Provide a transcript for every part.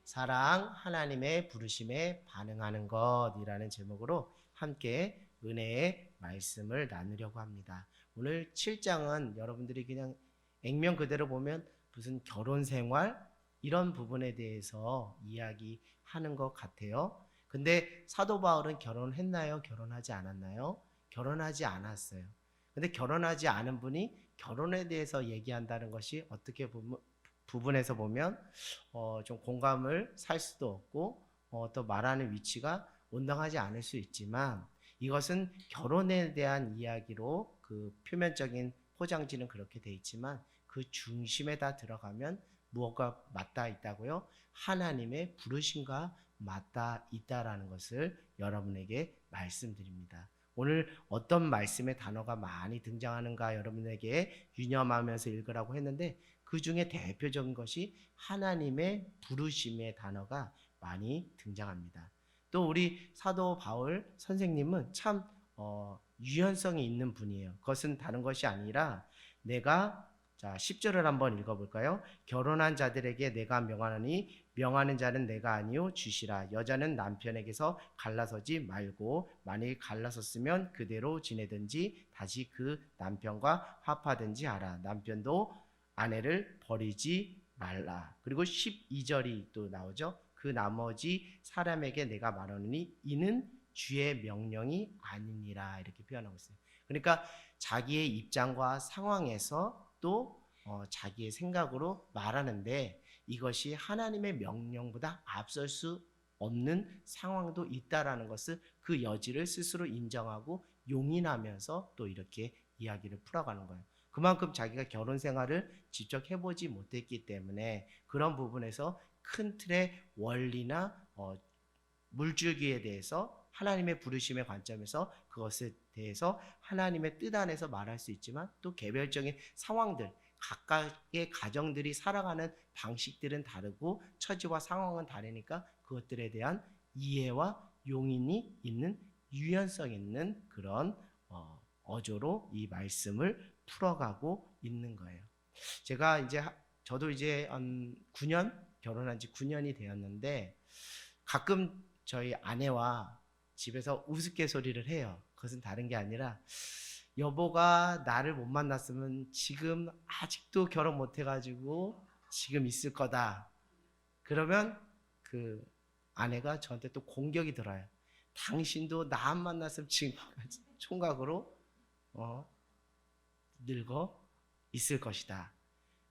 사랑, 하나님의 부르심에 반응하는 것이라는 제목으로 함께 은혜의 말씀을 나누려고 합니다. 오늘 7장은 여러분들이 그냥 액면 그대로 보면 무슨 결혼 생활 이런 부분에 대해서 이야기하는 것 같아요. 근데 사도 바울은 결혼했나요? 결혼하지 않았나요? 결혼하지 않았어요. 근데 결혼하지 않은 분이 결혼에 대해서 얘기한다는 것이 어떻게 보면 부분에서 보면 좀 공감을 살 수도 없고 또 말하는 위치가 온당하지 않을 수 있지만 이것은 결혼에 대한 이야기로 그 표면적인 포장지는 그렇게 돼 있지만 그 중심에다 들어가면 무엇과 맞닿아 있다고요? 하나님의 부르심과 맞닿아 있다라는 것을 여러분에게 말씀드립니다. 오늘 어떤 말씀의 단어가 많이 등장하는가 여러분에게 유념하면서 읽으라고 했는데 그 중에 대표적인 것이 하나님의 부르심의 단어가 많이 등장합니다. 또 우리 사도 바울 선생님은 참 유연성이 있는 분이에요. 그것은 다른 것이 아니라 내가 10절을 한번 읽어볼까요? 결혼한 자들에게 내가 명하노니 명하는 자는 내가 아니요 주시라. 여자는 남편에게서 갈라서지 말고 만일 갈라섰으면 그대로 지내든지 다시 그 남편과 화합하든지 하라. 남편도 아내를 버리지 말라. 그리고 12절이 또 나오죠. 그 나머지 사람에게 내가 말하노니 이는 주의 명령이 아니니라 이렇게 표현하고 있어요. 그러니까 자기의 입장과 상황에서 또 자기의 생각으로 말하는데 이것이 하나님의 명령보다 앞설 수 없는 상황도 있다라는 것을 그 여지를 스스로 인정하고 용인하면서 또 이렇게 이야기를 풀어가는 거예요. 그만큼 자기가 결혼 생활을 직접 해보지 못했기 때문에 그런 부분에서 큰 틀의 원리나 물줄기에 대해서 하나님의 부르심의 관점에서 그것에 대해서 하나님의 뜻 안에서 말할 수 있지만 또 개별적인 상황들 각각의 가정들이 살아가는 방식들은 다르고 처지와 상황은 다르니까 그것들에 대한 이해와 용인이 있는 유연성 있는 그런 어조로 이 말씀을 풀어가고 있는 거예요. 저도 이제 9년 결혼한 지 9년이 되었는데 가끔 저희 아내와 집에서 우스갯소리를 해요. 그것은 다른 게 아니라 여보가 나를 못 만났으면 지금 아직도 결혼 못 해가지고 지금 있을 거다. 그러면 그 아내가 저한테 또 공격이 들어요. 당신도 나 안 만났으면 지금까지 총각으로 늙어 있을 것이다.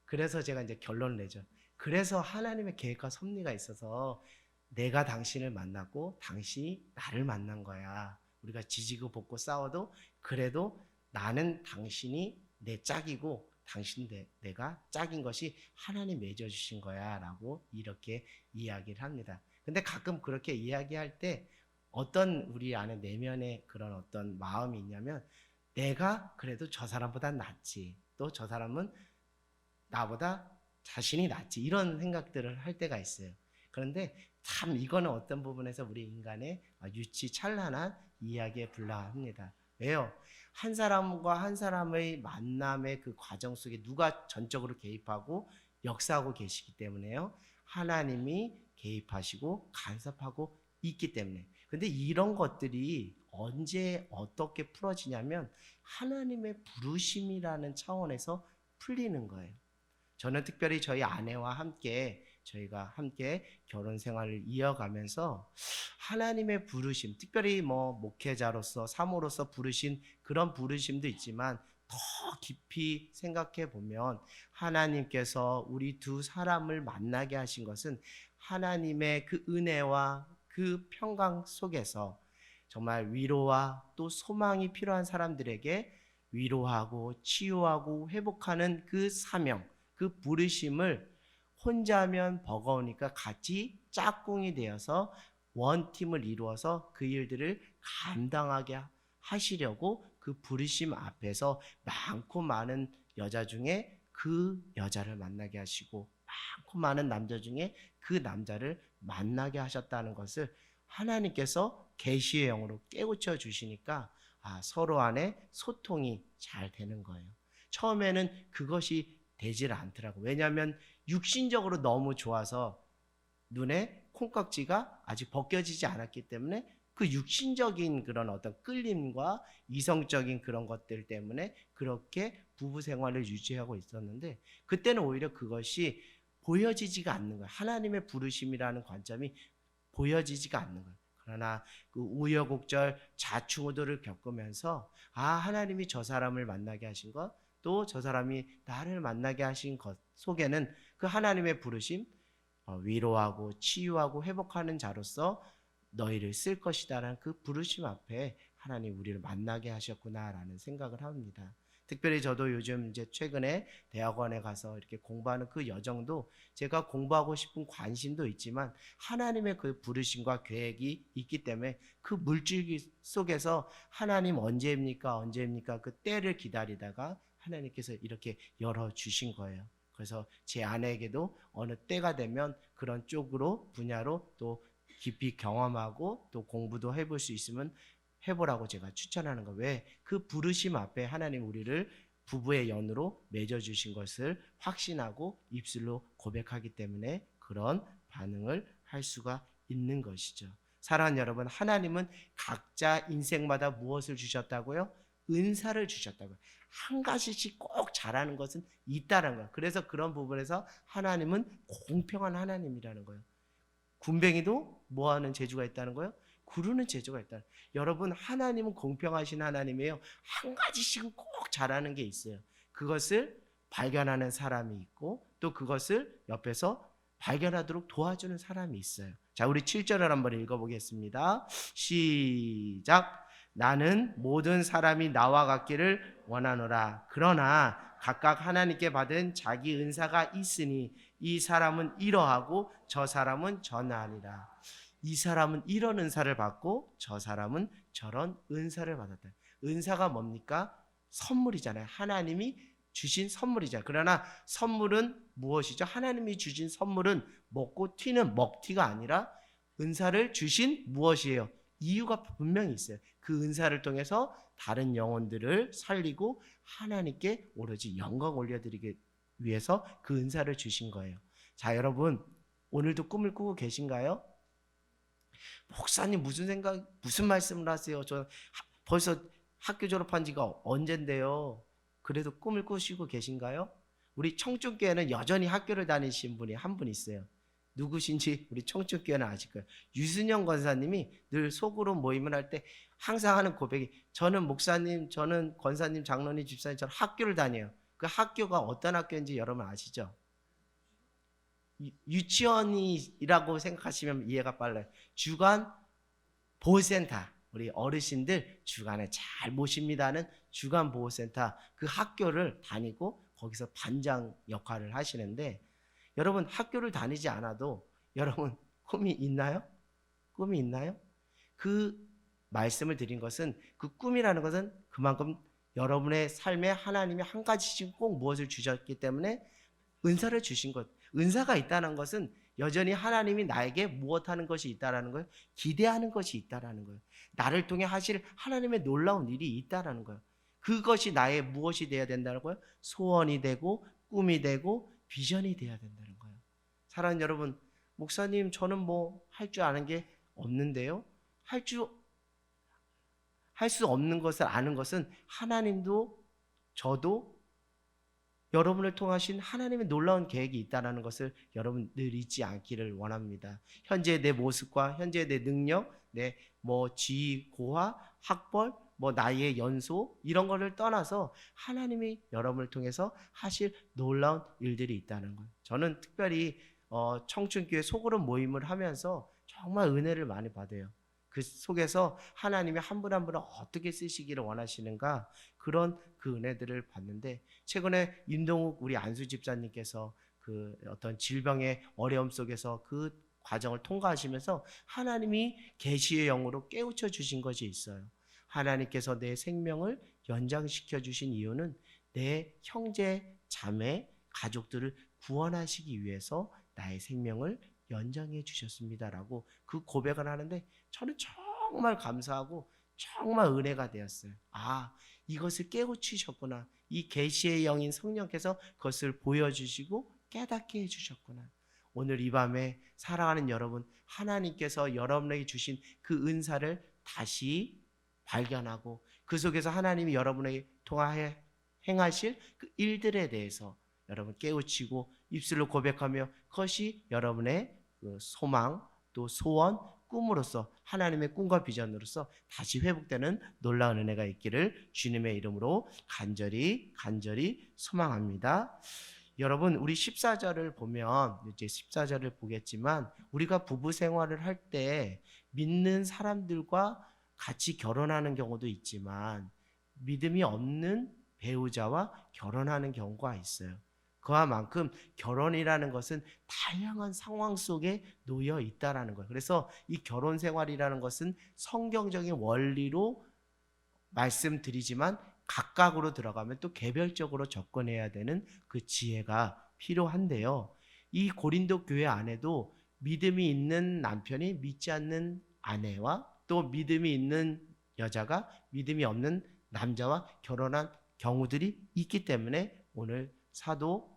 그래서 제가 이제 결론을 내죠. 그래서 하나님의 계획과 섭리가 있어서 내가 당신을 만났고 당신이 나를 만난 거야. 우리가 지지고 볶고 싸워도 그래도 나는 당신이 내 짝이고 당신 내가 짝인 것이 하나님 맺어주신 거야 라고 이렇게 이야기를 합니다. 근데 가끔 그렇게 이야기할 때 어떤 우리 안에 내면에 그런 어떤 마음이 있냐면 내가 그래도 저 사람보다 낫지. 또 저 사람은 나보다 자신이 낫지. 이런 생각들을 할 때가 있어요. 그런데 참 이거는 어떤 부분에서 우리 인간의 유치찬란한 이야기에 불과합니다. 왜요? 한 사람과 한 사람의 만남의 그 과정 속에 누가 전적으로 개입하고 역사하고 계시기 때문에요. 하나님이 개입하시고 간섭하고 있기 때문에. 근데 이런 것들이 언제 어떻게 풀어지냐면 하나님의 부르심이라는 차원에서 풀리는 거예요. 저는 특별히 저희 아내와 함께 저희가 함께 결혼 생활을 이어가면서 하나님의 부르심, 특별히 목회자로서 사모로서 부르신 그런 부르심도 있지만 더 깊이 생각해 보면 하나님께서 우리 두 사람을 만나게 하신 것은 하나님의 그 은혜와 그 평강 속에서 정말 위로와 또 소망이 필요한 사람들에게 위로하고 치유하고 회복하는 그 사명, 그 부르심을 혼자면 버거우니까 같이 짝꿍이 되어서 원팀을 이루어서 그 일들을 감당하게 하시려고 그 부르심 앞에서 많고 많은 여자 중에 그 여자를 만나게 하시고 많고 많은 남자 중에 그 남자를 만나게 하셨다는 것을 하나님께서 계시의 영으로 깨우쳐 주시니까 서로 안에 소통이 잘 되는 거예요. 처음에는 그것이 되질 않더라고. 왜냐하면 육신적으로 너무 좋아서 눈에 콩깍지가 아직 벗겨지지 않았기 때문에 그 육신적인 그런 어떤 끌림과 이성적인 그런 것들 때문에 그렇게 부부 생활을 유지하고 있었는데, 그때는 오히려 그것이 보여지지가 않는 거예요. 하나님의 부르심이라는 관점이 보여지지가 않는 거예요. 그러나 그 우여곡절 좌충우돌을 겪으면서 하나님이 저 사람을 만나게 하신 것, 또 저 사람이 나를 만나게 하신 것 속에는 그 하나님의 부르심, 위로하고 치유하고 회복하는 자로서 너희를 쓸 것이다라는 그 부르심 앞에 하나님 우리를 만나게 하셨구나라는 생각을 합니다. 특별히 저도 요즘 이제 최근에 대학원에 가서 이렇게 공부하는 그 여정도 제가 공부하고 싶은 관심도 있지만 하나님의 그 부르심과 계획이 있기 때문에 그 물줄기 속에서 하나님 언제입니까? 그 때를 기다리다가 하나님께서 이렇게 열어주신 거예요. 그래서 제 아내에게도 어느 때가 되면 그런 쪽으로 분야로 또 깊이 경험하고 또 공부도 해볼 수 있으면 해보라고 제가 추천하는 거. 왜? 그 부르심 앞에 하나님 우리를 부부의 연으로 맺어주신 것을 확신하고 입술로 고백하기 때문에 그런 반응을 할 수가 있는 것이죠. 사랑하는 여러분, 하나님은 각자 인생마다 무엇을 주셨다고요? 은사를 주셨다고요. 한 가지씩 꼭 잘하는 것은 있다는 거예요. 그래서 그런 부분에서 하나님은 공평한 하나님이라는 거예요. 군뱅이도 뭐하는 재주가 있다는 거예요? 구르는 재주가 있다. 여러분, 하나님은 공평하신 하나님이에요. 한 가지씩은 꼭 잘하는 게 있어요. 그것을 발견하는 사람이 있고 또 그것을 옆에서 발견하도록 도와주는 사람이 있어요. 자, 우리 7절을 한번 읽어보겠습니다. 시작. 나는 모든 사람이 나와 같기를 원하노라. 그러나 각각 하나님께 받은 자기 은사가 있으니 이 사람은 이러하고 저 사람은 저나니라. 이 사람은 이런 은사를 받고 저 사람은 저런 은사를 받았다. 은사가 뭡니까? 선물이잖아요. 하나님이 주신 선물이잖아요. 그러나 선물은 무엇이죠? 하나님이 주신 선물은 먹고 튀는 먹튀가 아니라 은사를 주신 무엇이에요? 이유가 분명히 있어요. 그 은사를 통해서 다른 영혼들을 살리고 하나님께 오로지 영광 올려드리기 위해서 그 은사를 주신 거예요. 자, 여러분, 오늘도 꿈을 꾸고 계신가요? 목사님 무슨 말씀을 하세요? 저 벌써 학교 졸업한 지가 언젠데요. 그래도 꿈을 꾸시고 계신가요? 우리 청춘교회는 여전히 학교를 다니신 분이 한 분 있어요. 누구신지 우리 청춘교회는 아실 거예요. 유순영 권사님이 늘 속으로 모임을 할 때 항상 하는 고백이, 저는 목사님, 저는 권사님, 장로님, 집사님, 저는 학교를 다녀요. 그 학교가 어떤 학교인지 여러분 아시죠? 유치원이라고 생각하시면 이해가 빨라요. 주간 보호센터, 우리 어르신들 주간에 잘 모십니다는 주간 보호센터, 그 학교를 다니고 거기서 반장 역할을 하시는데, 여러분 학교를 다니지 않아도 여러분 꿈이 있나요? 꿈이 있나요? 그 말씀을 드린 것은, 그 꿈이라는 것은 그만큼 여러분의 삶에 하나님이 한 가지씩 꼭 무엇을 주셨기 때문에 은사를 주신 것. 은사가 있다는 것은 여전히 하나님이 나에게 무엇하는 것이 있다라는 거예요. 기대하는 것이 있다라는 거예요. 나를 통해 하실 하나님의 놀라운 일이 있다라는 거예요. 그것이 나의 무엇이 되어야 된다는 거예요? 소원이 되고 꿈이 되고 비전이 되어야 된다는 거예요. 사랑하는 여러분, 목사님 저는 뭐 할 줄 아는 게 없는데요. 할 수 없는 것을 아는 것은 하나님도 저도 여러분을 통하신 하나님의 놀라운 계획이 있다는 것을 여러분 늘 잊지 않기를 원합니다. 현재 내 모습과 현재 내 능력, 내 지위, 고하, 학벌, 나이의 연소 이런 거를 떠나서 하나님이 여러분을 통해서 하실 놀라운 일들이 있다는 것. 저는 특별히 청춘교회 소그룹 모임을 하면서 정말 은혜를 많이 받아요. 그 속에서 하나님이 한 분 한 분을 어떻게 쓰시기를 원하시는가, 그런 그 은혜들을 받는데, 최근에 임동욱 우리 안수 집사님께서 그 어떤 질병의 어려움 속에서 그 과정을 통과하시면서 하나님이 계시의 영으로 깨우쳐 주신 것이 있어요. 하나님께서 내 생명을 연장시켜 주신 이유는 내 형제, 자매, 가족들을 구원하시기 위해서 나의 생명을 연장해 주셨습니다라고 그 고백을 하는데, 저는 정말 감사하고 정말 은혜가 되었어요. 이것을 깨우치셨구나. 이 계시의 영인 성령께서 그것을 보여주시고 깨닫게 해주셨구나. 오늘 이 밤에 사랑하는 여러분, 하나님께서 여러분에게 주신 그 은사를 다시 발견하고 그 속에서 하나님이 여러분에게 통하여 행하실 그 일들에 대해서 여러분 깨우치고 입술로 고백하며 그것이 여러분의 그 소망 또 소원 꿈으로서 하나님의 꿈과 비전으로서 다시 회복되는 놀라운 은혜가 있기를 주님의 이름으로 간절히 소망합니다. 여러분 우리 14절을 보면 이제 14절을 보겠지만 우리가 부부 생활을 할 때 믿는 사람들과 같이 결혼하는 경우도 있지만 믿음이 없는 배우자와 결혼하는 경우가 있어요. 그와 만큼 결혼이라는 것은 다양한 상황 속에 놓여 있다라는 거예요. 그래서 이 결혼 생활이라는 것은 성경적인 원리로 말씀드리지만 각각으로 들어가면 또 개별적으로 접근해야 되는 그 지혜가 필요한데요. 이 고린도 교회 안에도 믿음이 있는 남편이 믿지 않는 아내와 또 믿음이 있는 여자가 믿음이 없는 남자와 결혼한 경우들이 있기 때문에 오늘 사도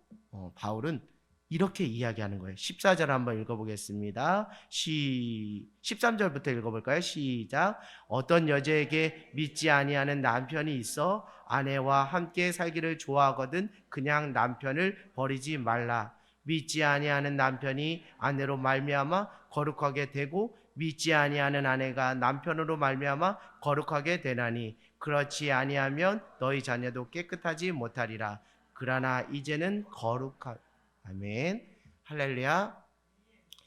바울은 이렇게 이야기하는 거예요. 14절 한번 읽어보겠습니다. 13절부터 읽어볼까요? 시작. 어떤 여자에게 믿지 아니하는 남편이 있어 아내와 함께 살기를 좋아하거든 그냥 남편을 버리지 말라. 믿지 아니하는 남편이 아내로 말미암아 거룩하게 되고 믿지 아니하는 아내가 남편으로 말미암아 거룩하게 되나니 그렇지 아니하면 너희 자녀도 깨끗하지 못하리라. 그러나 이제는 아멘. 할렐루야.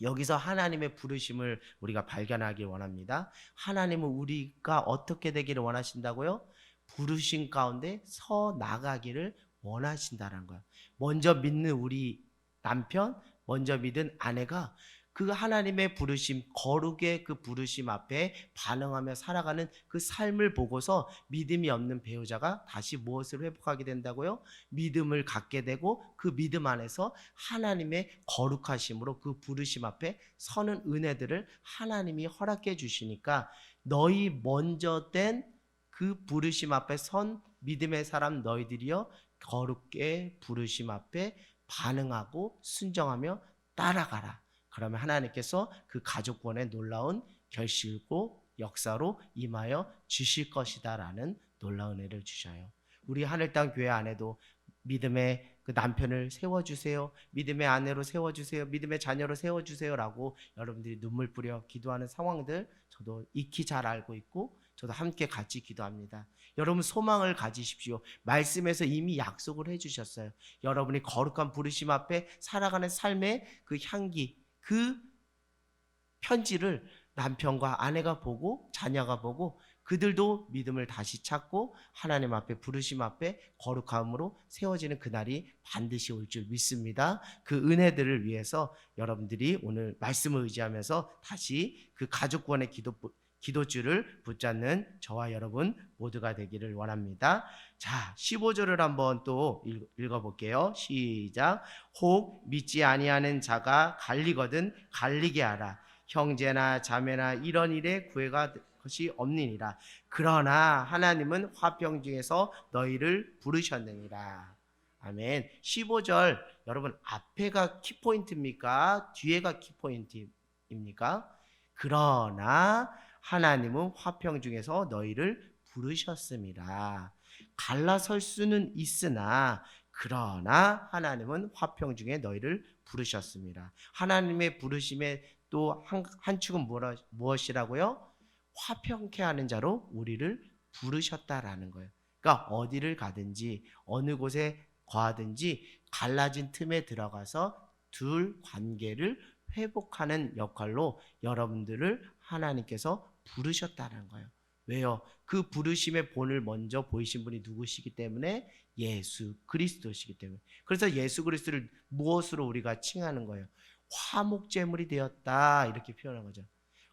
여기서 하나님의 부르심을 우리가 발견하길 원합니다. 하나님은 우리가 어떻게 되기를 원하신다고요? 부르심 가운데 서 나가기를 원하신다는 거예요. 먼저 믿는 우리 남편, 먼저 믿은 아내가 그 하나님의 부르심, 거룩의 그 부르심 앞에 반응하며 살아가는 그 삶을 보고서 믿음이 없는 배우자가 다시 무엇을 회복하게 된다고요? 믿음을 갖게 되고 그 믿음 안에서 하나님의 거룩하심으로 그 부르심 앞에 서는 은혜들을 하나님이 허락해 주시니까 너희 먼저 된 그 부르심 앞에 선 믿음의 사람 너희들이여 거룩의 부르심 앞에 반응하고 순종하며 따라가라. 그러면 하나님께서 그 가족권의 놀라운 결실고 역사로 임하여 주실 것이다라는 놀라운 은혜를 주셔요. 우리 하늘땅 교회 안에도 믿음의 그 남편을 세워주세요. 믿음의 아내로 세워주세요. 믿음의 자녀로 세워주세요라고 여러분들이 눈물 뿌려 기도하는 상황들 저도 익히 잘 알고 있고 저도 함께 같이 기도합니다. 여러분 소망을 가지십시오. 말씀에서 이미 약속을 해주셨어요. 여러분이 거룩한 부르심 앞에 살아가는 삶의 그 향기 그 편지를 남편과 아내가 보고 자녀가 보고 그들도 믿음을 다시 찾고 하나님 앞에 부르심 앞에 거룩함으로 세워지는 그날이 반드시 올 줄 믿습니다. 그 은혜들을 위해서 여러분들이 오늘 말씀을 의지하면서 다시 그 가족권의 기도줄을 붙잡는 저와 여러분 모두가 되기를 원합니다. 자, 15절을 한번 또 읽어볼게요. 시작. 혹 믿지 아니하는 자가 갈리거든 갈리게 하라. 형제나 자매나 이런 일에 구애가 것이 없느니라. 그러나 하나님은 화평 중에서 너희를 부르셨느니라. 아멘. 15절 여러분 앞에가 키포인트입니까? 뒤에가 키포인트입니까? 그러나 하나님은 화평 중에서 너희를 부르셨습니다. 갈라설 수는 있으나 그러나 하나님은 화평 중에 너희를 부르셨습니다. 하나님의 부르심의 또 한 축은 무엇이라고요? 화평케 하는 자로 우리를 부르셨다라는 거예요. 그러니까 어디를 가든지 어느 곳에 거하든지 갈라진 틈에 들어가서 둘 관계를 회복하는 역할로 여러분들을 하나님께서 부르셨다는 거예요. 왜요? 그 부르심의 본을 먼저 보이신 분이 누구시기 때문에 예수 그리스도시기 때문에. 그래서 예수 그리스도를 무엇으로 우리가 칭하는 거예요? 화목제물이 되었다 이렇게 표현한 거죠.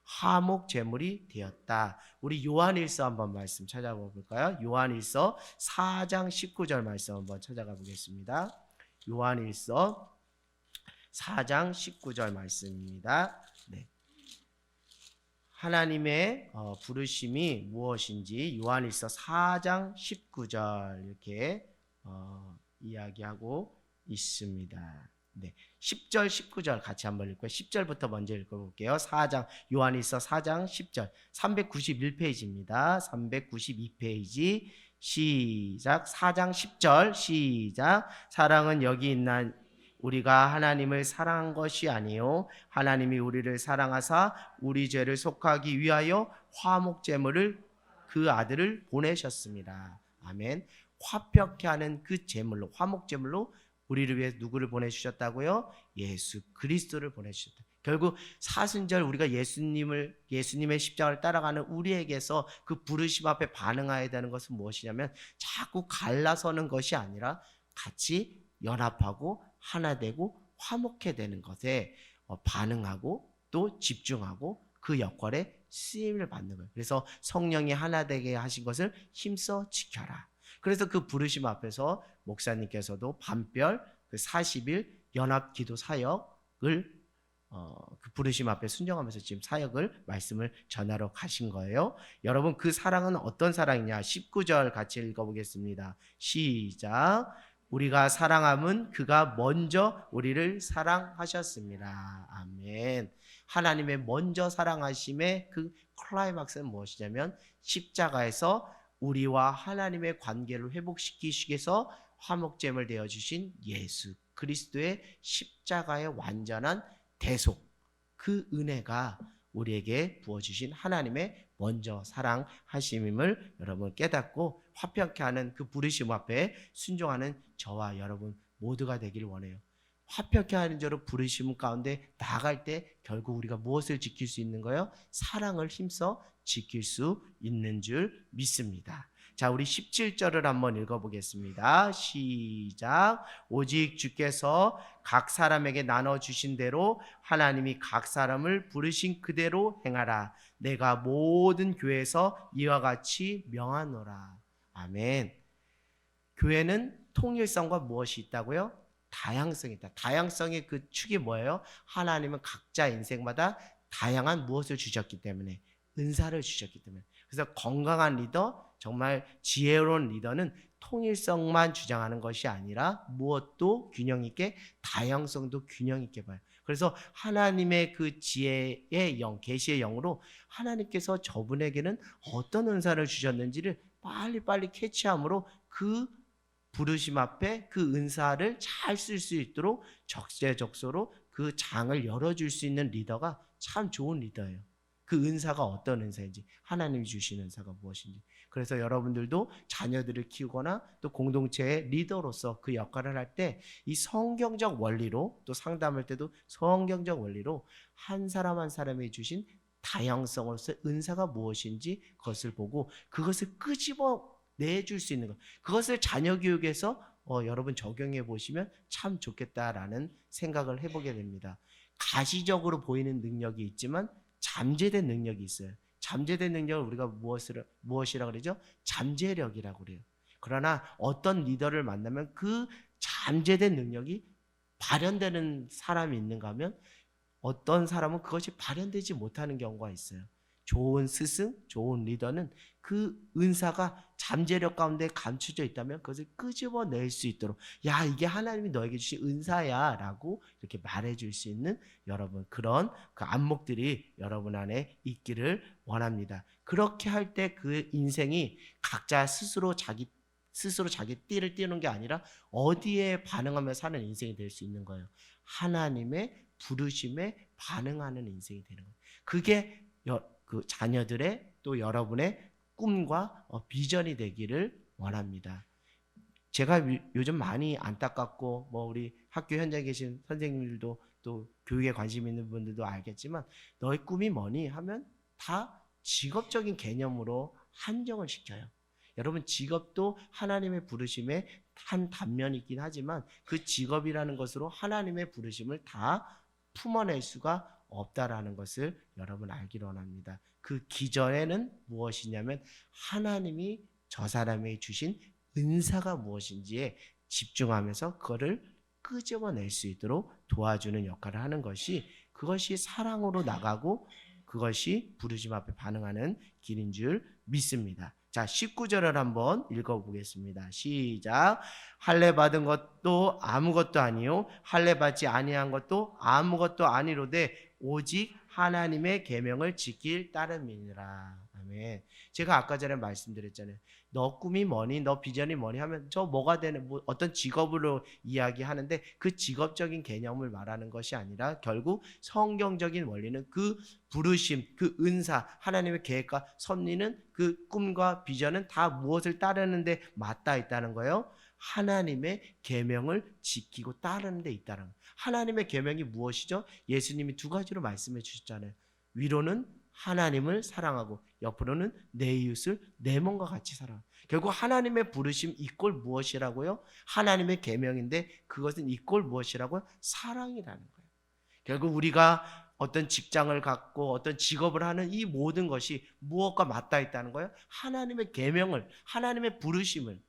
화목제물이 되었다. 우리 요한일서 한번 말씀 찾아봐 볼까요? 요한일서 4장 19절 말씀 한번 찾아가 보겠습니다. 요한일서 4장 19절 말씀입니다. 네. 하나님의 부르심이 무엇인지 요한일서 4장 19절 이렇게 이야기하고 있습니다. 네. 10절, 19절 같이 한번 읽고요. 10절부터 먼저 읽어볼게요. 4장, 요한일서 4장 10절. 391페이지입니다. 392페이지. 시작. 4장 10절. 시작. 사랑은 여기 있나 우리가 하나님을 사랑한 것이 아니요 하나님이 우리를 사랑하사 우리 죄를 속하기 위하여 화목제물을 그 아들을 보내셨습니다. 아멘. 화평케 하는 그 제물로, 화목제물로 우리를 위해 누구를 보내주셨다고요? 예수 그리스도를 보내주셨다. 결국 사순절 우리가 예수님의 십자가를 따라가는 우리에게서 그 부르심 앞에 반응해야 되는 것은 무엇이냐면 자꾸 갈라서는 것이 아니라 같이 연합하고 하나 되고 화목해 되는 것에 반응하고 또 집중하고 그 역할에 쓰임을 받는 거예요. 그래서 성령이 하나 되게 하신 것을 힘써 지켜라. 그래서 그 부르심 앞에서 목사님께서도 밤별 그 40일 연합 기도 사역을 그 부르심 앞에 순종하면서 지금 사역을 말씀을 전하러 가신 거예요. 여러분 그 사랑은 어떤 사랑이냐? 19절 같이 읽어보겠습니다. 시작. 우리가 사랑함은 그가 먼저 우리를 사랑하셨습니다. 아멘. 하나님의 먼저 사랑하심의 그 클라이막스는 무엇이냐면 십자가에서 우리와 하나님의 관계를 회복시키시기 위해서 화목제물 되어주신 예수 그리스도의 십자가의 완전한 대속, 그 은혜가 우리에게 부어주신 하나님의 먼저 사랑하심임을 여러분 깨닫고 화평케 하는 그 부르심 앞에 순종하는 저와 여러분 모두가 되기를 원해요. 화평케 하는 자로 부르심 가운데 나아갈 때 결국 우리가 무엇을 지킬 수 있는 거예요? 사랑을 힘써 지킬 수 있는 줄 믿습니다. 자, 우리 17절을 한번 읽어보겠습니다. 시작. 오직 주께서 각 사람에게 나눠주신 대로 하나님이 각 사람을 부르신 그대로 행하라. 내가 모든 교회에서 이와 같이 명하노라. 아멘. 교회는 통일성과 무엇이 있다고요? 다양성이 있다. 다양성의 그 축이 뭐예요? 하나님은 각자 인생마다 다양한 무엇을 주셨기 때문에, 은사를 주셨기 때문에. 그래서 건강한 리더, 정말 지혜로운 리더는 통일성만 주장하는 것이 아니라 무엇도 균형 있게, 다양성도 균형 있게 봐요. 그래서 하나님의 그 지혜의 영, 계시의 영으로 하나님께서 저분에게는 어떤 은사를 주셨는지를 빨리빨리 캐치함으로 그 부르심 앞에 그 은사를 잘 쓸 수 있도록 적재적소로 그 장을 열어줄 수 있는 리더가 참 좋은 리더예요. 그 은사가 어떤 은사인지, 하나님이 주신 은사가 무엇인지. 그래서 여러분들도 자녀들을 키우거나 또 공동체의 리더로서 그 역할을 할 때 이 성경적 원리로, 또 상담할 때도 성경적 원리로 한 사람 한 사람이 주신 다양성으로서 은사가 무엇인지 그것을 보고 그것을 끄집어 내줄 수 있는 것, 그것을 자녀 교육에서 여러분 적용해 보시면 참 좋겠다라는 생각을 해보게 됩니다. 가시적으로 보이는 능력이 있지만 잠재된 능력이 있어요. 잠재된 능력을 우리가 무엇이라고 그러죠? 잠재력이라고 그래요. 그러나 어떤 리더를 만나면 그 잠재된 능력이 발현되는 사람이 있는가 하면 어떤 사람은 그것이 발현되지 못하는 경우가 있어요. 좋은 스승, 좋은 리더는 그 은사가 잠재력 가운데 감춰져 있다면 그것을 끄집어낼 수 있도록, 야, 이게 하나님이 너에게 주신 은사야 라고 이렇게 말해줄 수 있는 여러분, 그런 그 안목들이 여러분 안에 있기를 원합니다. 그렇게 할 때 그 인생이 각자 스스로 자기 띠를 띄우는 게 아니라 어디에 반응하며 사는 인생이 될 수 있는 거예요. 하나님의 부르심에 반응하는 인생이 되는 거예요. 그게 그 자녀들의 또 여러분의 꿈과 비전이 되기를 원합니다. 제가 요즘 많이 안타깝고 우리 학교 현장에 계신 선생님들도 또 교육에 관심 있는 분들도 알겠지만 너의 꿈이 뭐니 하면 다 직업적인 개념으로 한정을 시켜요. 여러분 직업도 하나님의 부르심의 한 단면이 있긴 하지만 그 직업이라는 것으로 하나님의 부르심을 다 품어낼 수가 없다라는 것을 여러분 알기를 원합니다. 그 기전에는 무엇이냐면 하나님이 저 사람에게 주신 은사가 무엇인지에 집중하면서 그거를 끄집어낼 수 있도록 도와주는 역할을 하는 것이, 그것이 사랑으로 나가고 그것이 부르심 앞에 반응하는 길인 줄 믿습니다. 자, 19절을 한번 읽어보겠습니다. 시작. 할례 받은 것도 아무것도 아니요 할례 받지 아니한 것도 아무것도 아니로되 오직 하나님의 계명을 지킬 따름이니라. 아멘. 제가 아까 전에 말씀드렸잖아요. 너 꿈이 뭐니? 너 비전이 뭐니? 하면 저 뭐가 되는 어떤 직업으로 이야기하는데 그 직업적인 개념을 말하는 것이 아니라 결국 성경적인 원리는 그 부르심, 그 은사, 하나님의 계획과 섭리는 그 꿈과 비전은 다 무엇을 따르는데 맞닿아 있다는 거예요. 하나님의 계명을 지키고 따르는 데 있다는 거예요. 하나님의 계명이 무엇이죠? 예수님이 두 가지로 말씀해 주셨잖아요. 위로는 하나님을 사랑하고 옆으로는 내 이웃을 내 몸과 같이 사랑하고. 결국 하나님의 부르심 이꼴 무엇이라고요? 하나님의 계명인데 그것은 이꼴 무엇이라고요? 사랑이라는 거예요. 결국 우리가 어떤 직장을 갖고 어떤 직업을 하는 이 모든 것이 무엇과 맞닿아 있다는 거예요? 하나님의 계명을, 하나님의 부르심을.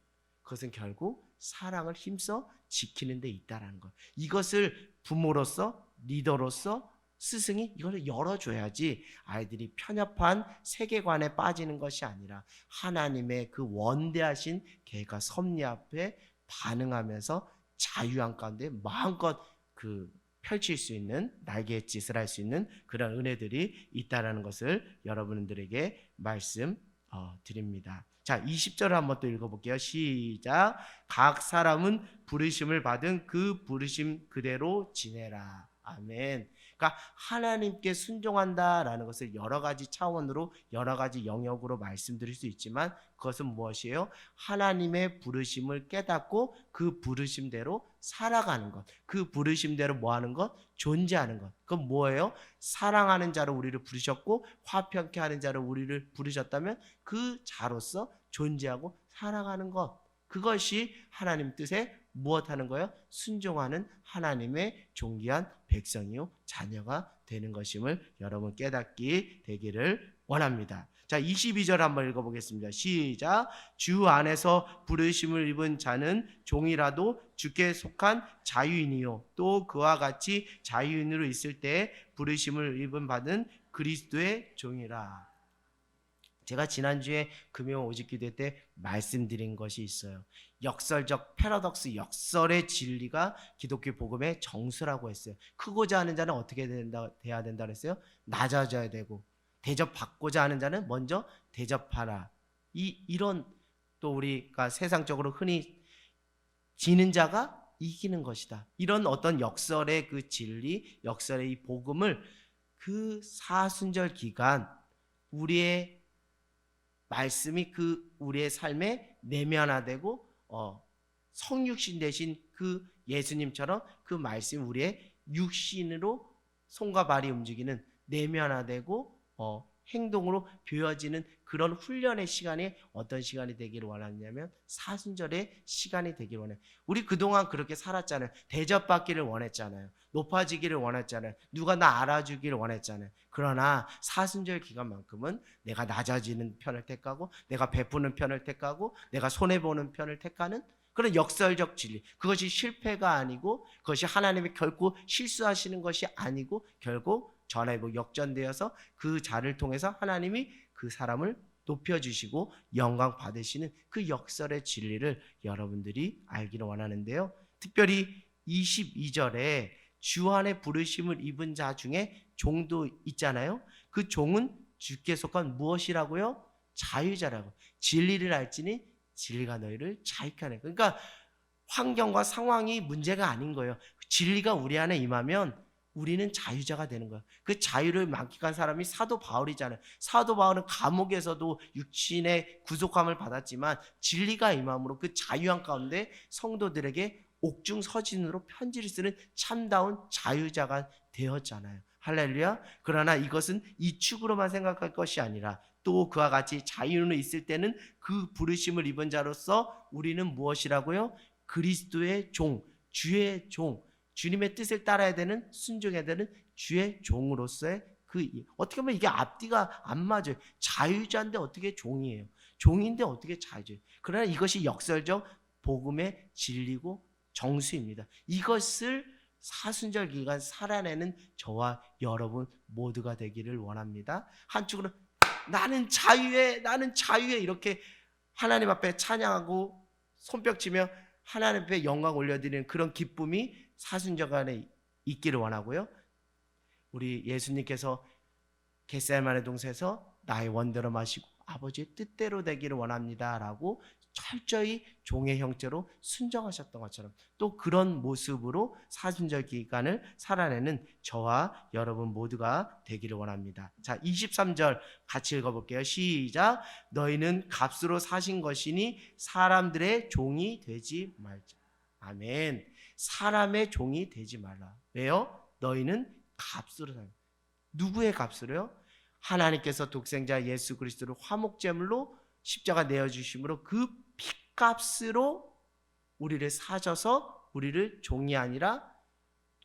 그것은 결국 사랑을 힘써 지키는 데 있다는 거예요. 이것을 부모로서, 리더로서 스승이 이걸 열어줘야지 아이들이 편협한 세계관에 빠지는 것이 아니라 하나님의 그 원대하신 계획과 섭리 앞에 반응하면서 자유한 가운데 마음껏 그 펼칠 수 있는 날갯짓을 할 수 있는 그런 은혜들이 있다는 것을 여러분들에게 말씀드립니다. 자, 20절을 한번 또 읽어볼게요. 시작. 각 사람은 부르심을 받은 그 부르심 그대로 지내라. 아멘. 그러니까 하나님께 순종한다라는 것을 여러 가지 차원으로 여러 가지 영역으로 말씀드릴 수 있지만 그것은 무엇이에요? 하나님의 부르심을 깨닫고 그 부르심대로 살아가는 것. 그 부르심대로 뭐하는 것? 존재하는 것. 그건 뭐예요? 사랑하는 자로 우리를 부르셨고 화평케 하는 자로 우리를 부르셨다면 그 자로서 존재하고 살아가는 것. 그것이 하나님 뜻에 무엇하는 거예요? 순종하는 하나님의 존귀한 백성이요 자녀가 되는 것임을 여러분 깨닫기 되기를 원합니다. 자, 22절 한번 읽어보겠습니다. 시작. 주 안에서 부르심을 입은 자는 종이라도 주께 속한 자유인이요 또 그와 같이 자유인으로 있을 때 부르심을 입은 받은 그리스도의 종이라. 제가 지난주에 금요 오직기도 때 말씀드린 것이 있어요. 역설적 패러독스, 역설의 진리가 기독교 복음의 정수라고 했어요. 크고자 하는 자는 어떻게 돼야 된다 그랬어요? 낮아져야 되고 대접받고자 하는 자는 먼저 대접하라. 이런 또 우리가 세상적으로 흔히 지는 자가 이기는 것이다. 이런 어떤 역설의 그 진리, 역설의 이 복음을 그 사순절 기간 우리의 말씀이 그 우리의 삶에 내면화되고 성육신 되신 그 예수님처럼 그 말씀이 우리의 육신으로 손과 발이 움직이는 내면화되고 행동으로 보여지는 그런 훈련의 시간이 어떤 시간이 되기를 원하냐면 사순절의 시간이 되기를 원해요. 우리 그동안 그렇게 살았잖아요. 대접받기를 원했잖아요. 높아지기를 원했잖아요. 누가 나 알아주기를 원했잖아요. 그러나 사순절 기간만큼은 내가 낮아지는 편을 택하고 내가 베푸는 편을 택하고 내가 손해보는 편을 택하는 그런 역설적 진리. 그것이 실패가 아니고 그것이 하나님이 결코 실수하시는 것이 아니고 결국 전화위복 역전되어서 그 자를 통해서 하나님이 그 사람을 높여주시고 영광 받으시는 그 역설의 진리를 여러분들이 알기를 원하는데요. 특별히 22절에 주 안에 부르심을 입은 자 중에 종도 있잖아요. 그 종은 주께 속한 무엇이라고요? 자유자라고. 진리를 알지니 진리가 너희를 자유케 하네. 그러니까 환경과 상황이 문제가 아닌 거예요. 진리가 우리 안에 임하면 우리는 자유자가 되는 거야. 그 자유를 만끽한 사람이 사도 바울이잖아요. 사도 바울은 감옥에서도 육신의 구속함을 받았지만 진리가 임함으로 그 자유한 가운데 성도들에게 옥중서진으로 편지를 쓰는 참다운 자유자가 되었잖아요. 할렐루야. 그러나 이것은 이 축으로만 생각할 것이 아니라 또 그와 같이 자유로 있을 때는 그 부르심을 입은 자로서 우리는 무엇이라고요? 그리스도의 종, 주의 종, 주님의 뜻을 따라야 되는, 순종해야 되는 주의 종으로서의 어떻게 보면 이게 앞뒤가 안 맞아요. 자유자인데 어떻게 종이에요? 종인데 어떻게 자유자예요? 그러나 이것이 역설적 복음의 진리고 정수입니다. 이것을 사순절 기간 살아내는 저와 여러분 모두가 되기를 원합니다. 한쪽으로 나는 자유해 이렇게 하나님 앞에 찬양하고 손뼉치며 하나님 앞에 영광 올려드리는 그런 기쁨이 사순절 안에 있기를 원하고요. 우리 예수님께서 겟세마네 동산에서 나의 원대로 마시고 아버지의 뜻대로 되기를 원합니다 라고 철저히 종의 형체로 순종하셨던 것처럼 또 그런 모습으로 사순절 기간을 살아내는 저와 여러분 모두가 되기를 원합니다. 자, 23절 같이 읽어볼게요. 시작. 너희는 값으로 사신 것이니 사람들의 종이 되지 말자. 아멘. 사람의 종이 되지 말라. 왜요? 너희는 값으로 사. 누구의 값으로요? 하나님께서 독생자 예수 그리스도를 화목제물로 십자가 내어주심으로 그 핏값으로 우리를 사셔서 우리를 종이 아니라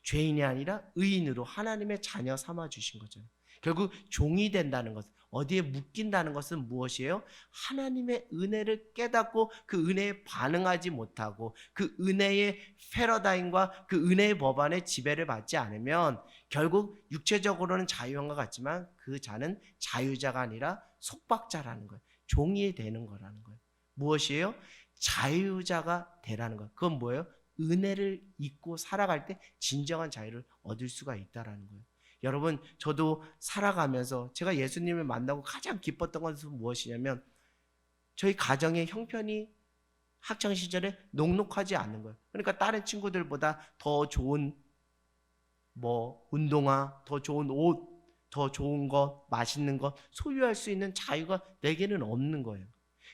죄인이 아니라 의인으로 하나님의 자녀 삼아주신 거죠. 결국 종이 된다는 것, 어디에 묶인다는 것은 무엇이에요? 하나님의 은혜를 깨닫고 그 은혜에 반응하지 못하고 그 은혜의 패러다임과 그 은혜의 법안의 지배를 받지 않으면 결국 육체적으로는 자유한 것 같지만 그 자는 자유자가 아니라 속박자라는 거예요. 종이 되는 거라는 거예요. 무엇이에요? 자유자가 되라는 거예요. 그건 뭐예요? 은혜를 잊고 살아갈 때 진정한 자유를 얻을 수가 있다라는 거예요. 여러분, 저도 살아가면서 제가 예수님을 만나고 가장 기뻤던 것은 무엇이냐면 저희 가정의 형편이 학창시절에 녹록하지 않는 거예요. 그러니까 다른 친구들보다 더 좋은 운동화, 더 좋은 옷, 더 좋은 것, 맛있는 것 소유할 수 있는 자유가 내게는 없는 거예요.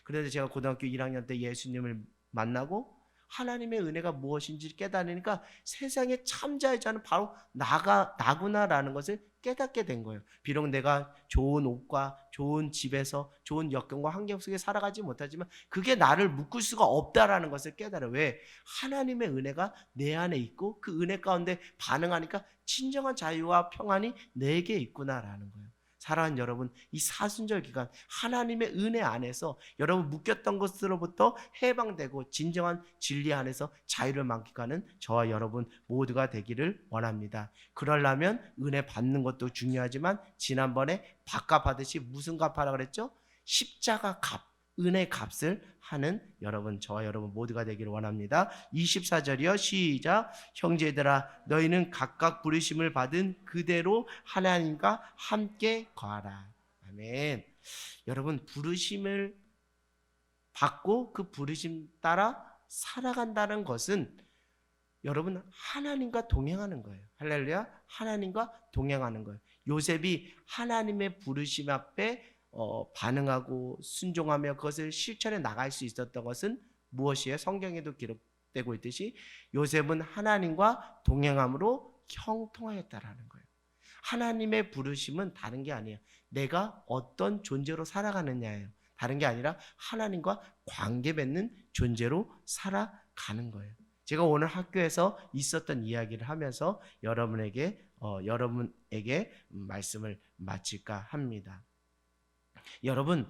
그래서 제가 고등학교 1학년 때 예수님을 만나고 하나님의 은혜가 무엇인지 깨달으니까 세상의 참자유자는 바로 나구나라는 것을 깨닫게 된 거예요. 비록 내가 좋은 옷과 좋은 집에서 좋은 여건과 환경 속에 살아가지 못하지만 그게 나를 묶을 수가 없다라는 것을 깨달아요. 왜? 하나님의 은혜가 내 안에 있고 그 은혜 가운데 반응하니까 진정한 자유와 평안이 내게 있구나라는 거예요. 사랑하는 여러분, 이 사순절 기간 하나님의 은혜 안에서 여러분 묶였던 것으로부터 해방되고 진정한 진리 안에서 자유를 만끽하는 저와 여러분 모두가 되기를 원합니다. 그러려면 은혜 받는 것도 중요하지만 지난번에 밥값 받듯이 무슨 값하라 그랬죠? 십자가 값, 은혜 값을 하는 여러분, 저와 여러분 모두가 되기를 원합니다. 24절이요. 시작. 형제들아 너희는 각각 부르심을 받은 그대로 하나님과 함께 거하라. 아멘. 여러분, 부르심을 받고 그 부르심 따라 살아간다는 것은 여러분 하나님과 동행하는 거예요. 할렐루야. 하나님과 동행하는 거예요. 요셉이 하나님의 부르심 앞에 반응하고 순종하며 그것을 실천해 나갈 수 있었던 것은 무엇이에요? 성경에도 기록되고 있듯이 요셉은 하나님과 동행함으로 형통하였다라는 거예요. 하나님의 부르심은 다른 게 아니에요. 내가 어떤 존재로 살아가느냐예요. 다른 게 아니라 하나님과 관계 맺는 존재로 살아가는 거예요. 제가 오늘 학교에서 있었던 이야기를 하면서 여러분에게 말씀을 마칠까 합니다. 여러분,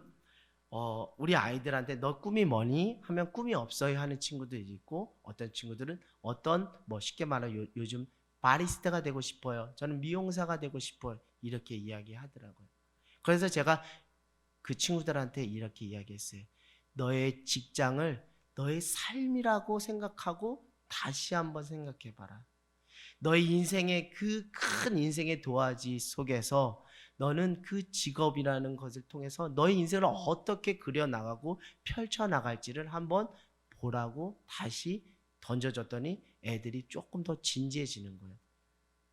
우리 아이들한테 너 꿈이 뭐니? 하면 꿈이 없어요 하는 친구들이 있고 어떤 친구들은 쉽게 말하면 요즘 바리스타가 되고 싶어요. 저는 미용사가 되고 싶어요. 이렇게 이야기하더라고요. 그래서 제가 그 친구들한테 이렇게 이야기했어요. 너의 직장을 너의 삶이라고 생각하고 다시 한번 생각해봐라. 너의 인생의 그 큰 인생의 도화지 속에서 너는 그 직업이라는 것을 통해서 너의 인생을 어떻게 그려나가고 펼쳐나갈지를 한번 보라고 다시 던져줬더니 애들이 조금 더 진지해지는 거예요.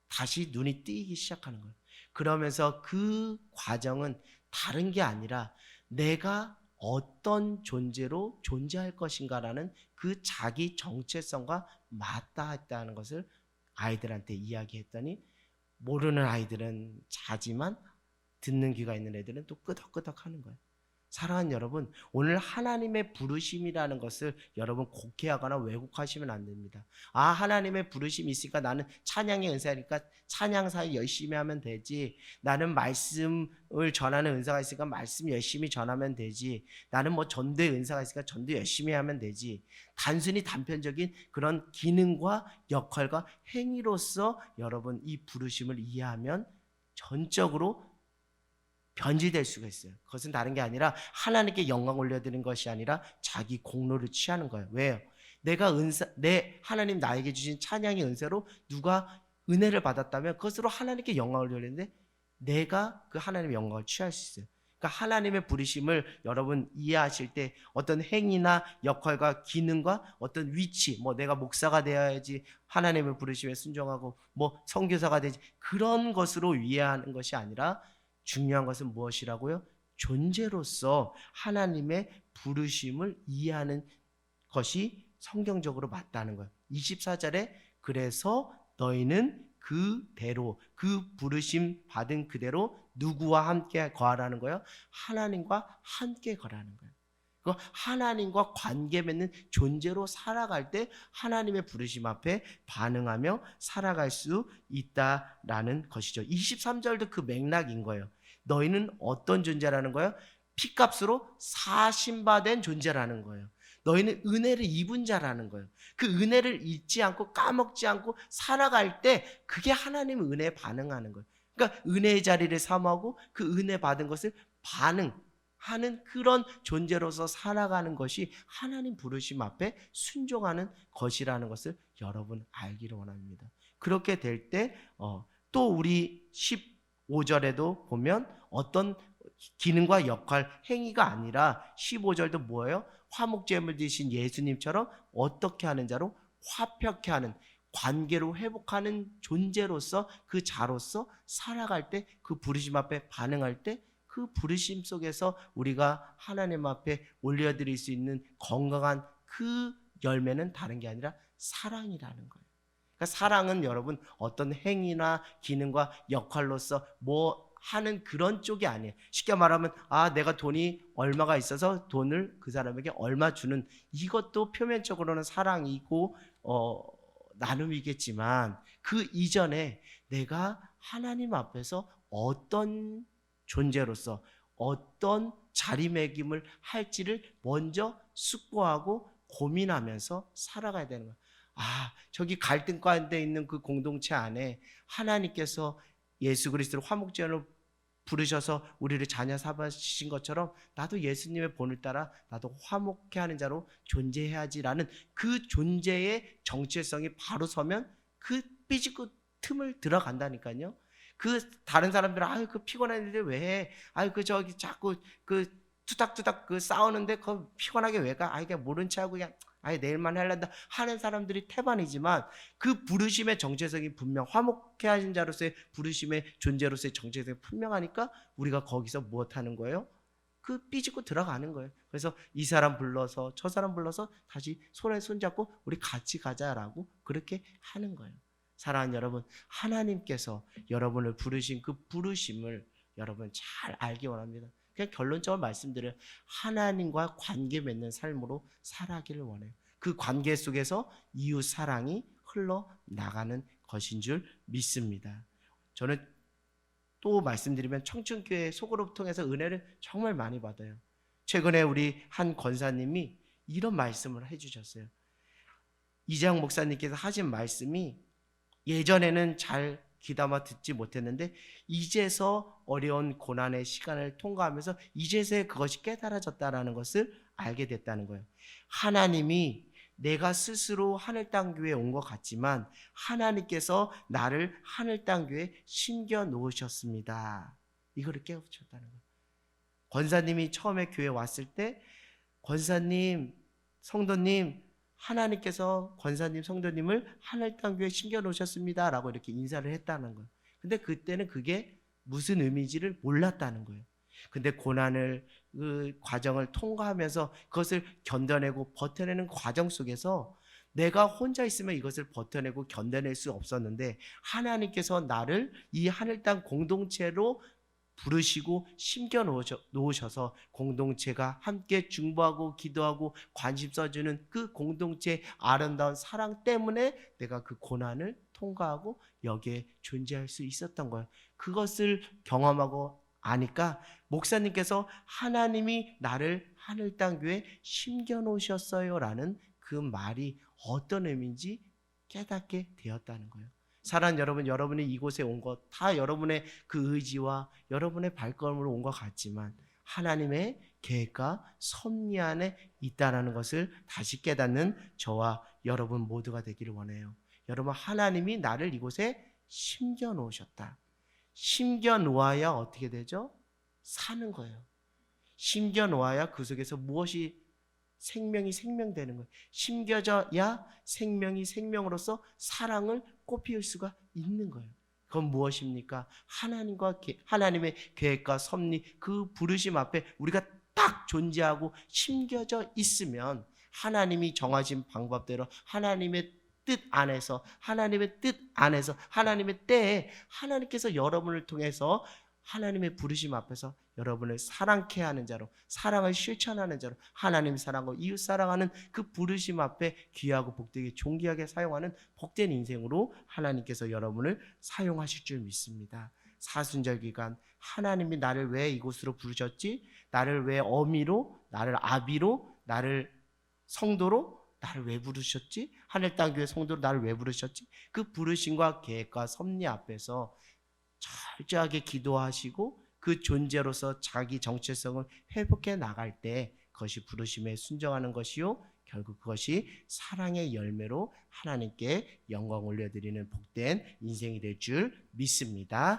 다시 눈이 띄기 시작하는 거예요. 그러면서 그 과정은 다른 게 아니라 내가 어떤 존재로 존재할 것인가라는 그 자기 정체성과 맞닿았다는 것을 아이들한테 이야기했더니 모르는 아이들은 자지만 듣는 귀가 있는 애들은 또 끄덕끄덕 하는 거예요. 사랑하는 여러분, 오늘 하나님의 부르심이라는 것을 여러분 곡해하거나 왜곡하시면 안 됩니다. 하나님의 부르심이 있으니까 나는 찬양의 은사니까 찬양사에 열심히 하면 되지. 나는 말씀을 전하는 은사가 있으니까 말씀 열심히 전하면 되지. 나는 전도의 은사가 있으니까 전도 열심히 하면 되지. 단순히 단편적인 그런 기능과 역할과 행위로서 여러분 이 부르심을 이해하면 전적으로 변질될 수가 있어요. 그것은 다른 게 아니라 하나님께 영광 올려드리는 것이 아니라 자기 공로를 취하는 거예요. 왜요? 내가 하나님 나에게 주신 찬양의 은혜로 누가 은혜를 받았다면 그것으로 하나님께 영광을 올리는데 내가 그 하나님의 영광을 취할 수 있어요. 그러니까 하나님의 부르심을 여러분 이해하실 때 어떤 행위나 역할과 기능과 어떤 위치, 내가 목사가 되어야지 하나님의 부르심에 순종하고 선교사가 되지 그런 것으로 이해하는 것이 아니라 중요한 것은 무엇이라고요? 존재로서 하나님의 부르심을 이해하는 것이 성경적으로 맞다는 거예요. 24절에 그래서 너희는 그대로 그 부르심 받은 그대로 누구와 함께 거하라는 거예요? 하나님과 함께 거라는 거예요. 그 하나님과 관계 맺는 존재로 살아갈 때 하나님의 부르심 앞에 반응하며 살아갈 수 있다라는 것이죠. 23절도 그 맥락인 거예요. 너희는 어떤 존재라는 거예요? 피값으로 사심받은 존재라는 거예요. 너희는 은혜를 입은 자라는 거예요. 그 은혜를 잊지 않고 까먹지 않고 살아갈 때 그게 하나님의 은혜에 반응하는 거예요. 그러니까 은혜의 자리를 삼하고 그 은혜 받은 것을 반응하는 그런 존재로서 살아가는 것이 하나님 부르심 앞에 순종하는 것이라는 것을 여러분 알기를 원합니다. 그렇게 될 때 또 우리 15절에도 보면 어떤 기능과 역할, 행위가 아니라 15절도 뭐예요? 화목제물 드신 예수님처럼 어떻게 하는 자로 화평케 하는 관계로 회복하는 존재로서 그 자로서 살아갈 때 그 부르심 앞에 반응할 때 그 부르심 속에서 우리가 하나님 앞에 올려드릴 수 있는 건강한 그 열매는 다른 게 아니라 사랑이라는 거예요. 그러니까 사랑은 여러분 어떤 행위나 기능과 역할로서 하는 그런 쪽이 아니에요. 쉽게 말하면 내가 돈이 얼마가 있어서 돈을 그 사람에게 얼마 주는 이것도 표면적으로는 사랑이고 나눔이겠지만 그 이전에 내가 하나님 앞에서 어떤 존재로서 어떤 자리매김을 할지를 먼저 숙고하고 고민하면서 살아가야 되는 거예요. 저기 갈등 가운데 있는 그 공동체 안에 하나님께서 예수 그리스도를 화목제물로 부르셔서 우리를 자녀 삼으신 것처럼 나도 예수님의 본을 따라 나도 화목케 하는 자로 존재해야지라는 그 존재의 정체성이 바로 서면 그 삐지고 틈을 들어간다니까요. 그 다른 사람들은 그 피곤한데 왜 해? 저기 자꾸 그 투닥투닥 그 싸우는데 그 피곤하게 왜 가? 그냥 모른 체하고 그냥 내일만 할란다 하는 사람들이 태반이지만 그 부르심의 정체성이 분명 화목케 하신 자로서의 부르심의 존재로서의 정체성이 분명하니까 우리가 거기서 무엇하는 거예요? 그 삐지고 들어가는 거예요. 그래서 이 사람 불러서 저 사람 불러서 다시 손에 손잡고 우리 같이 가자라고 그렇게 하는 거예요. 사랑하는 여러분, 하나님께서 여러분을 부르신 그 부르심을 여러분 잘 알기 원합니다. 그냥 결론적으로 말씀드려요. 하나님과 관계 맺는 삶으로 살아가기를 원해요. 그 관계 속에서 이웃 사랑이 흘러나가는 것인 줄 믿습니다. 저는 또 말씀드리면 청춘교회 소그룹 통해서 은혜를 정말 많이 받아요. 최근에 우리 한 권사님이 이런 말씀을 해주셨어요. 이재영 목사님께서 하신 말씀이 예전에는 잘 귀담아 듣지 못했는데 이제서 어려운 고난의 시간을 통과하면서 이제서야 그것이 깨달아졌다는 것을 알게 됐다는 거예요. 하나님이 내가 스스로 하늘 땅 교회에 온 것 같지만 하나님께서 나를 하늘 땅 교회에 심겨 놓으셨습니다. 이거를 깨우쳤다는 거예요. 권사님이 처음에 교회에 왔을 때 권사님, 성도님 하나님께서 권사님, 성도님을 하늘 땅 교회에 심겨 놓으셨습니다 라고 이렇게 인사를 했다는 거예요. 근데 그때는 그게 무슨 의미인지를 몰랐다는 거예요. 근데 고난을 그 과정을 통과하면서 그것을 견뎌내고 버텨내는 과정 속에서 내가 혼자 있으면 이것을 버텨내고 견뎌낼 수 없었는데 하나님께서 나를 이 하늘 땅 공동체로 부르시고 심겨 놓으셔서 공동체가 함께 중보하고 기도하고 관심 써주는 그 공동체의 아름다운 사랑 때문에 내가 그 고난을 통과하고 여기에 존재할 수 있었던 거예요. 그것을 경험하고 아니까 목사님께서 하나님이 나를 하늘 땅 교회에 심겨 놓으셨어요 라는 그 말이 어떤 의미인지 깨닫게 되었다는 거예요. 사랑하는 여러분, 여러분이 이곳에 온 것 다 여러분의 그 의지와 여러분의 발걸음으로 온 것 같지만 하나님의 계획과 섭리 안에 있다라는 것을 다시 깨닫는 저와 여러분 모두가 되기를 원해요. 여러분, 하나님이 나를 이곳에 심겨 놓으셨다. 심겨 놓아야 어떻게 되죠? 사는 거예요. 심겨 놓아야 그 속에서 무엇이 생명이 생명되는 거예요. 심겨져야 생명이 생명으로서 사랑을 꽃피울 수가 있는 거예요. 그건 무엇입니까? 하나님의 계획과 섭리, 그 부르심 앞에 우리가 딱 존재하고 심겨져 있으면 하나님이 정하신 방법대로 하나님의 뜻 안에서 하나님의 때에 하나님께서 여러분을 통해서 하나님의 부르심 앞에서 여러분을 사랑케 하는 자로, 사랑을 실천하는 자로, 하나님 사랑하고 이웃 사랑하는 그 부르심 앞에 귀하고 복되게 존귀하게 사용하는 복된 인생으로 하나님께서 여러분을 사용하실 줄 믿습니다. 사순절 기간 하나님이 나를 왜 이곳으로 부르셨지? 나를 왜 어미로, 나를 아비로, 나를 성도로, 나를 왜 부르셨지? 하늘 땅 교회 성도로 나를 왜 부르셨지? 그 부르심과 계획과 섭리 앞에서 철저하게 기도하시고 그 존재로서 자기 정체성을 회복해 나갈 때 그것이 부르심에 순종하는 것이요, 결국 그것이 사랑의 열매로 하나님께 영광 올려드리는 복된 인생이 될 줄 믿습니다.